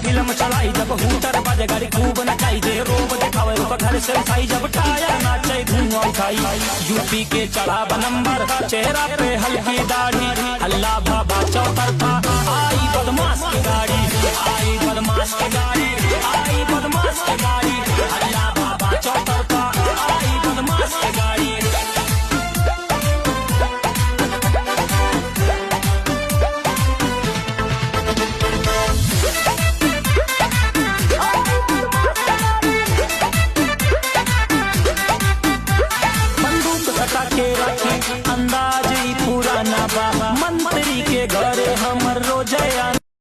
film चलाई जब hooter बाजे गाड़ी खूब नचाई दे रोब दिखावे रूप घर से उठाई जब टायर नाचे धुआं उठाई यूपी के चढ़ा नंबर चेहरा पे हल्की दाढ़ी अल्लाह बाबा चौतरफा आई बदमाश की गाड़ी